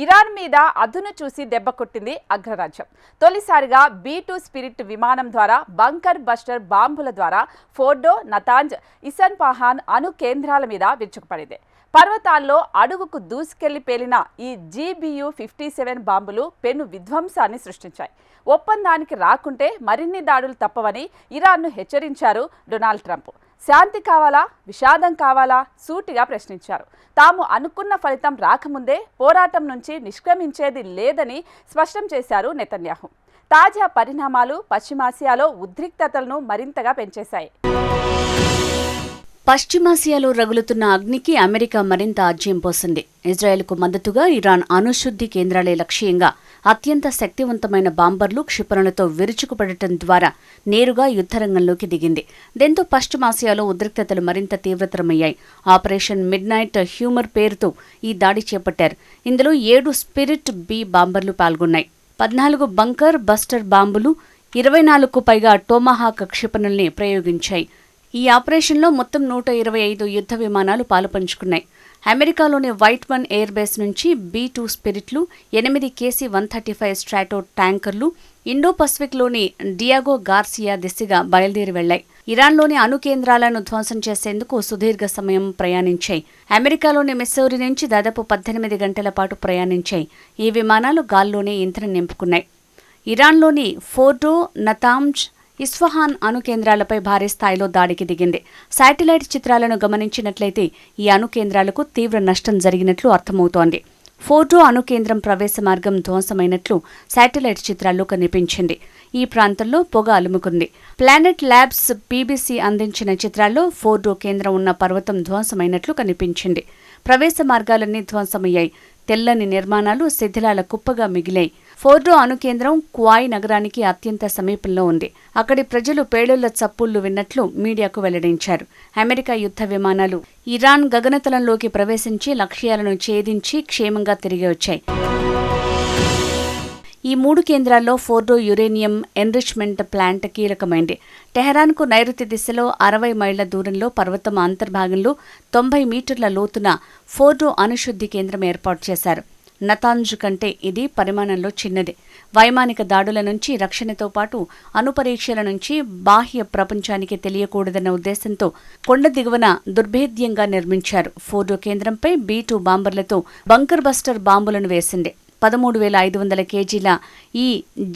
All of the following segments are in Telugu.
ఇరాన్ మీద అదును చూసి దెబ్బ కొట్టింది అగ్రరాజ్యం. తొలిసారిగా B-2 స్పిరిట్ విమానం ద్వారా బంకర్ బస్టర్ బాంబుల ద్వారా ఫోర్డో, నతాంజ్, ఇస్ఫహాన్ అణు కేంద్రాల మీద విరుచుకుపడింది. పర్వతాల్లో అడుగుకు దూసుకెళ్లి పేలిన ఈ GBU-57 బాంబులు పెను విధ్వంసాన్ని సృష్టించాయి. ఒప్పందానికి రాకుంటే మరిన్ని దాడులు తప్పవని ఇరాన్ను హెచ్చరించారు డొనాల్డ్ ట్రంప్. శాంతి కావాలా, విషాదం కావాలా సూటిగా ప్రశ్నించారు. తాము అనుకున్న ఫలితం రాకముందే పోరాటం నుంచి నిష్క్రమించేది లేదని స్పష్టం చేశారు నెతన్యాహు. తాజా పరిణామాలు పశ్చిమాసియాలో ఉద్రిక్తతలను మరింతగా పెంచేశాయి. పశ్చిమాసియాలో రగులుతున్న అగ్నికి అమెరికా మరింత ఆజ్యం పోసింది. ఇజ్రాయెల్కు మద్దతుగా ఇరాన్ అణుశుద్ధి కేంద్రాలే లక్ష్యంగా అత్యంత శక్తివంతమైన బాంబర్లు, క్షిపణులతో విరుచుకుపడటం ద్వారా నేరుగా యుద్ధరంగంలోకి దిగింది. దీంతో పశ్చిమాసియాలో ఉద్రిక్తతలు మరింత తీవ్రతరమయ్యాయి. ఆపరేషన్ మిడ్ నైట్ హ్యూమర్ పేరుతో ఈ దాడి చేపట్టారు. ఇందులో 7 స్పిరిట్ B బాంబర్లు పాల్గొన్నాయి. 14 బంకర్ బస్టర్ బాంబులు, 24కు పైగా టోమాహాక్ క్షిపణుల్ని ప్రయోగించాయి. ఈ ఆపరేషన్లో మొత్తం 125 యుద్ధ విమానాలు పాలుపంచుకున్నాయి. అమెరికాలోని వైట్-1 ఎయిర్ బేస్ నుంచి B-2 స్పిరిట్లు, 8 KC-135 స్ట్రాటో ట్యాంకర్లు ఇండో పసిఫిక్లోని డియాగో గార్సియా దిశగా బయలుదేరి వెళ్లాయి. ఇరాన్లోని అణు కేంద్రాలను ధ్వంసం చేసేందుకు సుదీర్ఘ సమయం ప్రయాణించాయి. అమెరికాలోని మిస్సౌరీ నుంచి దాదాపు 18 గంటల పాటు ప్రయాణించాయి. ఈ విమానాలు గాల్లోనే ఇంధనం నింపుకున్నాయి. ఇరాన్లోని ఫోర్డో, నతాంజ్, ఇస్ఫహాన్ అణు కేంద్రాలపై భారీ స్థాయిలో దాడికి దిగింది. శాటిలైట్ చిత్రాలను గమనించినట్లయితే ఈ అణు కేంద్రాలకు తీవ్ర నష్టం జరిగినట్లు అర్థమవుతోంది. ఫోర్డో అణు కేంద్రం ప్రవేశ మార్గం ధ్వంసమైనట్లు శాటిలైట్ చిత్రాల్లో కనిపించింది. ఈ ప్రాంతంలో పొగ అలుముకుంది. ప్లానెట్ ల్యాబ్స్ BBC అందించిన చిత్రాల్లో ఫోర్డో కేంద్రం ఉన్న పర్వతం ధ్వంసమైనట్లు కనిపించింది. ప్రవేశ మార్గాలన్నీ ధ్వంసమయ్యాయి. తెల్లని నిర్మాణాలు శిథిలాల కుప్పగా మిగిలాయి. ఫోర్డో అణు కేంద్రం క్వాయ్ నగరానికి అత్యంత సమీపంలో ఉంది. అక్కడి ప్రజలు పేలుళ్ల చప్పుళ్లు విన్నట్లు మీడియాకు వెల్లడించారు. అమెరికా యుద్ధ విమానాలు ఇరాన్ గగనతలంలోకి ప్రవేశించి లక్ష్యాలను ఛేదించి క్షేమంగా తిరిగి వచ్చాయి. ఈ 3 కేంద్రాల్లో ఫోర్డో యురేనియం ఎన్రిచ్మెంట్ ప్లాంట్ కీలకమైంది. టెహరాన్కు నైరుతి దిశలో 60 మైళ్ల దూరంలో పర్వతం అంతర్భాగంలో 90 మీటర్ల లోతున ఫోర్డో అణుశుద్ధి కేంద్రం ఏర్పాటు చేశారు. నతాంజ్ కంటే ఇది పరిమాణంలో చిన్నది. వైమానిక దాడుల నుంచి రక్షణతో పాటు అణుపరీక్షల నుంచి బాహ్య ప్రపంచానికి తెలియకూడదన్న ఉద్దేశంతో కొండ దిగువన దుర్భేద్యంగా నిర్మించారు. ఫోర్డో కేంద్రంపై B-2 బాంబర్లతో బంకర్ బస్టర్ బాంబులను వేసింది. 13,500 కేజీల ఈ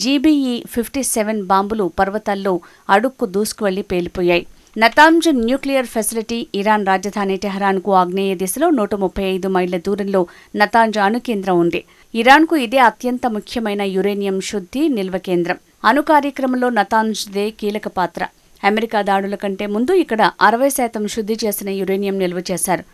GBE-57 బాంబులు పర్వతాల్లో అడుక్కు దూసుకువెళ్లి పేలిపోయాయి. నతాంజ్ న్యూక్లియర్ ఫెసిలిటీ ఇరాన్ రాజధాని టెహరాన్కు ఆగ్నేయ దిశలో 135 మైళ్ల దూరంలో నతాంజ్ అణు కేంద్రం ఉంది. ఇరాన్కు ఇదే అత్యంత ముఖ్యమైన యురేనియం శుద్ధి నిల్వ కేంద్రం. అణు కార్యక్రమంలో నతాంజ్దే కీలక పాత్ర. అమెరికా దాడుల కంటే ముందు ఇక్కడ 60% శుద్ధి చేసిన యురేనియం నిల్వ చేశారు.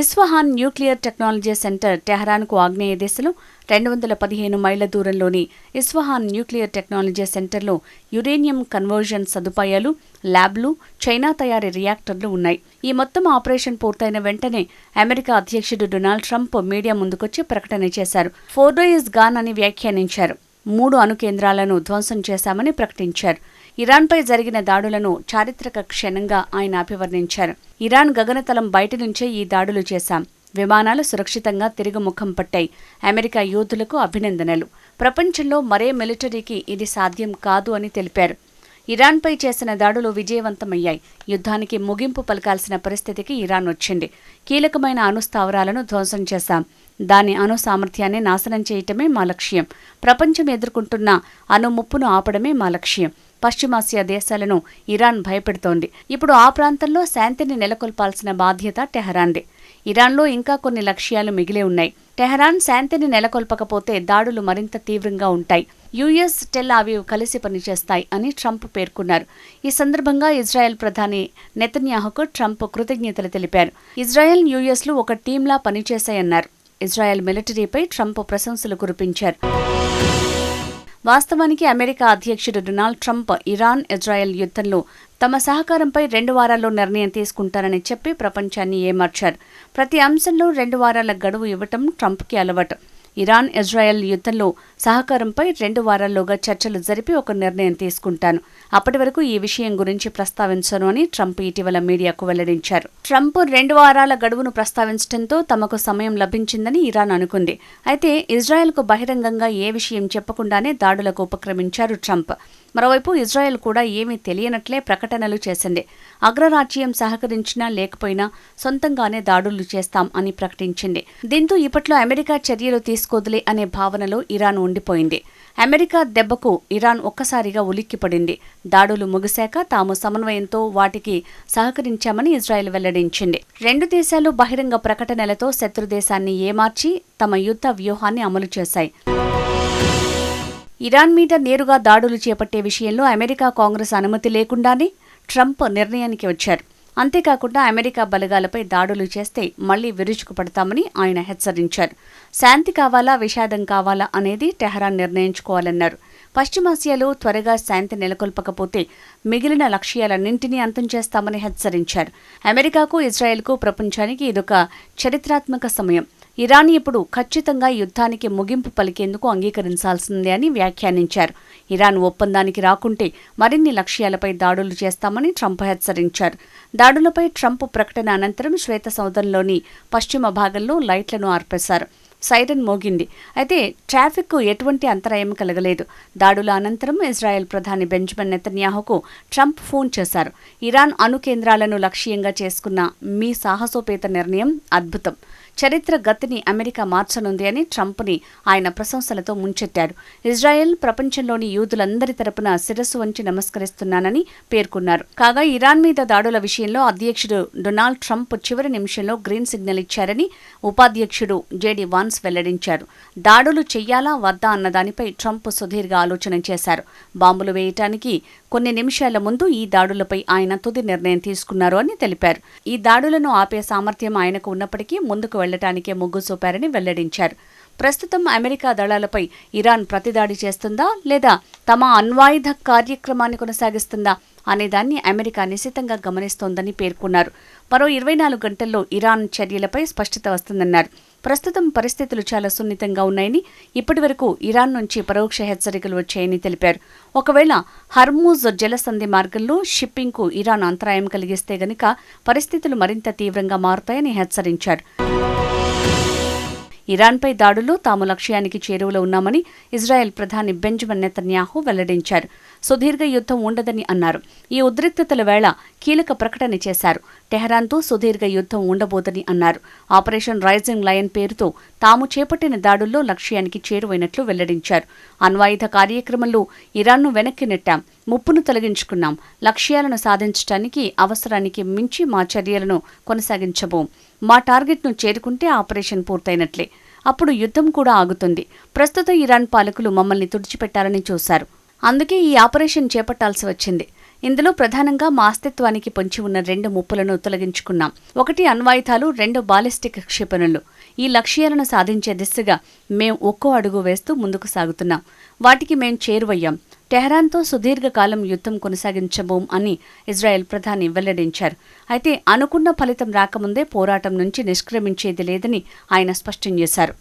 ఇస్ఫహాన్ న్యూక్లియర్ టెక్నాలజీ సెంటర్ టెహరాన్కు ఆగ్నేయ దిశలో 215 మైళ్ల దూరంలోని ఇస్ఫహాన్ న్యూక్లియర్ టెక్నాలజీ సెంటర్లో యురేనియం కన్వర్జన్ సదుపాయాలు, ల్యాబ్లు, చైనా తయారీ రియాక్టర్లు ఉన్నాయి. ఈ మొత్తం ఆపరేషన్ పూర్తయిన వెంటనే అమెరికా అధ్యక్షుడు డొనాల్డ్ ట్రంప్ మీడియా ముందుకొచ్చి ప్రకటన చేశారు. ఫోర్డో ఇస్ గాన్ అని వ్యాఖ్యానించారు. 3 అణు కేంద్రాలను ధ్వంసం చేశామని ప్రకటించారు. ఇరాన్పై జరిగిన దాడులను చారిత్రక క్షణంగా ఆయన అభివర్ణించారు. ఇరాన్ గగనతలం బయటి నుంచే ఈ దాడులు చేశాం. విమానాలు సురక్షితంగా తిరిగి ముఖం పట్టాయి. అమెరికా యోధులకు అభినందనలు. ప్రపంచంలో మరే మిలిటరీకి ఇది సాధ్యం కాదు అని తెలిపారు. ఇరాన్పై చేసిన దాడులు విజయవంతమయ్యాయి. యుద్ధానికి ముగింపు పలకాల్సిన పరిస్థితికి ఇరాన్ వచ్చింది. కీలకమైన అణు స్థావరాలను ధ్వంసం చేశాం. దాని అణు సామర్థ్యాన్ని నాశనం చేయటమే మా లక్ష్యం. ప్రపంచం ఎదుర్కొంటున్న అణు ముప్పును ఆపడమే మా లక్ష్యం. పశ్చిమాసియా దేశాలను ఇరాన్ భయపెడుతోంది. ఇప్పుడు ఆ ప్రాంతంలో శాంతిని నెలకొల్పాల్సిన బాధ్యత టెహరాన్ది. ఇరాన్లో ఇంకా కొన్ని లక్ష్యాలు మిగిలే ఉన్నాయి. టెహరాన్ శాంతిని నెలకొల్పకపోతే దాడులు మరింత తీవ్రంగా ఉంటాయి. US, టెల్ అవీవ్ కలిసి పనిచేస్తాయి అని ట్రంప్ పేర్కొన్నారు. ఈ సందర్భంగా ఇజ్రాయెల్ ప్రధాని నెతన్యాహుకు ట్రంప్ కృతజ్ఞతలు తెలిపారు. ఇజ్రాయెల్, US ఒక టీంలా పనిచేశాయన్నారు. ఇజ్రాయెల్ మిలిటరీపై ట్రంప్ ప్రశంసలు కురిపించారు. వాస్తవానికి అమెరికా అధ్యక్షుడు డొనాల్డ్ ట్రంప్ ఇరాన్, ఇజ్రాయెల్ యుద్ధంలో తమ సహకారంపై 2 వారాల్లో నిర్ణయం తీసుకుంటారని చెప్పి ప్రపంచాన్ని ఏమార్చారు. ప్రతి అంశంలో 2 వారాల గడువు ఇవ్వటం ట్రంప్కి అలవాటు. ఇరాన్ ఇజ్రాయెల్ యుద్ధంలో సహకారంపై 2 వారాల్లోగా చర్చలు జరిపి ఒక నిర్ణయం తీసుకుంటాను. అప్పటి వరకు ఈ విషయం గురించి ప్రస్తావించను అని ట్రంప్ ఇటీవల మీడియాకు వెల్లడించారు. ట్రంప్ 2 వారాల గడువును ప్రస్తావించడంతో తమకు సమయం లభించిందని ఇరాన్ అనుకుంది. అయితే ఇజ్రాయెల్కు బహిరంగంగా ఏ విషయం చెప్పకుండానే దాడులకు ఉపక్రమించారు ట్రంప్. మరోవైపు ఇజ్రాయెల్ కూడా ఏమీ తెలియనట్లే ప్రకటనలు చేసింది. అగ్రరాజ్యం సహకరించినా లేకపోయినా సొంతంగానే దాడులు చేస్తాం అని ప్రకటించింది. దీంతో ఇప్పట్లో అమెరికా చర్యలు తీసుకోదులే అనే భావనలో ఇరాన్ ఉండిపోయింది. అమెరికా దెబ్బకు ఇరాన్ ఒక్కసారిగా ఉలిక్కిపడింది. దాడులు ముగిశాక తాము సమన్వయంతో వాటికి సహకరించామని ఇజ్రాయెల్ వెల్లడించింది. 2 దేశాలు బహిరంగ ప్రకటనలతో శత్రుదేశాన్ని ఏమార్చి తమ యుద్ధ వ్యూహాన్ని అమలు చేశాయి. ఇరాన్ మీద నేరుగా దాడులు చేపట్టే విషయంలో అమెరికా కాంగ్రెస్ అనుమతి లేకుండానే ట్రంప్ నిర్ణయానికి వచ్చారు. అంతేకాకుండా అమెరికా బలగాలపై దాడులు చేస్తే మళ్లీ విరుచుకుపడతామని ఆయన హెచ్చరించారు. శాంతి కావాలా, విషాదం కావాలా అనేది టెహరాన్ నిర్ణయించుకోవాలన్నారు. పశ్చిమాసియాలో త్వరగా శాంతి నెలకొల్పకపోతే మిగిలిన లక్ష్యాలన్నింటినీ అంతం చేస్తామని హెచ్చరించారు. అమెరికాకు, ఇజ్రాయెల్కు, ప్రపంచానికి ఇదొక చరిత్రాత్మక సమయం. ఇరాన్ ఇప్పుడు ఖచ్చితంగా యుద్ధానికి ముగింపు పలికేందుకు అంగీకరించాల్సిందే అని వ్యాఖ్యానించారు. ఇరాన్ ఒప్పందానికి రాకుంటే మరిన్ని లక్ష్యాలపై దాడులు చేస్తామని ట్రంప్ హెచ్చరించారు. దాడులపై ట్రంప్ ప్రకటన అనంతరం శ్వేతసౌధంలోని పశ్చిమ భాగంలో లైట్లను ఆర్పేశారు. సైరన్ మోగింది. అయితే ట్రాఫిక్కు ఎటువంటి అంతరాయం కలగలేదు. దాడుల అనంతరం ఇజ్రాయెల్ ప్రధాని బెంజమిన్ నెతన్యాహుకు ట్రంప్ ఫోన్ చేశారు. ఇరాన్ అణు కేంద్రాలను లక్ష్యంగా చేసుకున్న మీ సాహసోపేత నిర్ణయం అద్భుతం. చరిత్ర గతిని అమెరికా మార్చనుంది అని ట్రంప్ని ఆయన ప్రశంసలతో ముంచెత్తారు. ఇజ్రాయెల్ ప్రపంచంలోని యూదులందరి తరపున శిరస్సు వంచి నమస్కరిస్తున్నానని పేర్కొన్నారు. కాగా ఇరాన్ మీద దాడుల విషయంలో అధ్యక్షుడు డొనాల్డ్ ట్రంప్ చివరి నిమిషంలో గ్రీన్ సిగ్నల్ ఇచ్చారని ఉపాధ్యక్షుడు జేడీ వాన్స్ వెల్లడించారు. దాడులు చెయ్యాలా వద్దా అన్న దానిపై ట్రంప్ సుదీర్ఘ ఆలోచన చేశారు. బాంబులు వేయటానికి కొన్ని నిమిషాల ముందు ఈ దాడులపై ఆయన తుది నిర్ణయం తీసుకున్నారు అని తెలిపారు. ఈ దాడులను ఆపే సామర్థ్యం ఆయనకు ఉన్నప్పటికీ ముందుకు వెళ్లటానికే మొగ్గు చూపారని వెల్లడించారు. ప్రస్తుతం అమెరికా దళాలపై ఇరాన్ ప్రతిదాడి చేస్తుందా లేదా తమ అణ్వాయుధ కార్యక్రమాన్ని కొనసాగిస్తుందా అనేదాన్ని అమెరికా నిశితంగా గమనిస్తోందని పేర్కొన్నారు. మరో 24 గంటల్లో ఇరాన్ చర్యలపై స్పష్టత వస్తుందన్నారు. ప్రస్తుతం పరిస్థితులు చాలా సున్నితంగా ఉన్నాయని, ఇప్పటివరకు ఇరాన్ నుంచి పరోక్ష హెచ్చరికలు వచ్చాయని తెలిపారు. ఒకవేళ హర్మూజ్ జలసంధి మార్గంలో షిప్పింగ్కు ఇరాన్ అంతరాయం కలిగిస్తే గనుక పరిస్థితులు మరింత తీవ్రంగా మారుతాయని హెచ్చరించారు. ఇరాన్పై దాడులు తాము లక్ష్యానికి చేరువలో ఉన్నామని ఇజ్రాయెల్ ప్రధాని బెంజమిన్ నెతన్యాహు వెల్లడించారు. సుదీర్ఘ యుద్ధం ఉండదని అన్నారు. ఈ ఉద్రిక్తతల వేళ కీలక ప్రకటన చేశారు. టెహరాన్తో సుదీర్ఘ యుద్ధం ఉండబోదని అన్నారు. ఆపరేషన్ రైజింగ్ లయన్ పేరుతో తాము చేపట్టిన దాడుల్లో లక్ష్యానికి చేరువైనట్లు వెల్లడించారు. అణ్వాయుధ కార్యక్రమంలో ఇరాన్ను వెనక్కి నెట్టాం, ముప్పును తొలగించుకున్నాం, లక్ష్యాలను సాధించడానికి అవసరానికి మించి మా చర్యలను కొనసాగించబోం. మా టార్గెట్ను చేరుకుంటే ఆపరేషన్ పూర్తయినట్లే. అప్పుడు యుద్ధం కూడా ఆగుతుంది. ప్రస్తుతం ఇరాన్ పాలకులు మమ్మల్ని తుడిచిపెట్టారని చూశారు. అందుకే ఈ ఆపరేషన్ చేపట్టాల్సి వచ్చింది. ఇందులో ప్రధానంగా మా అస్తిత్వానికి పొంచి ఉన్న 2 ముప్పులను తొలగించుకున్నాం. 1 అణ్వాయుధాలు, 2 బాలిస్టిక్ క్షిపణులు. ఈ లక్ష్యాలను సాధించే దిశగా మేం ఒక్కో అడుగు వేస్తూ ముందుకు సాగుతున్నాం. వాటికి మేం చేరువయ్యాం. టెహరాన్తో సుదీర్ఘకాలం యుద్ధం కొనసాగించబోం అని ఇజ్రాయెల్ ప్రధాని వెల్లడించారు. అయితే అనుకున్న ఫలితం రాకముందే పోరాటం నుంచి నిష్క్రమించేది లేదని ఆయన స్పష్టం చేశారు.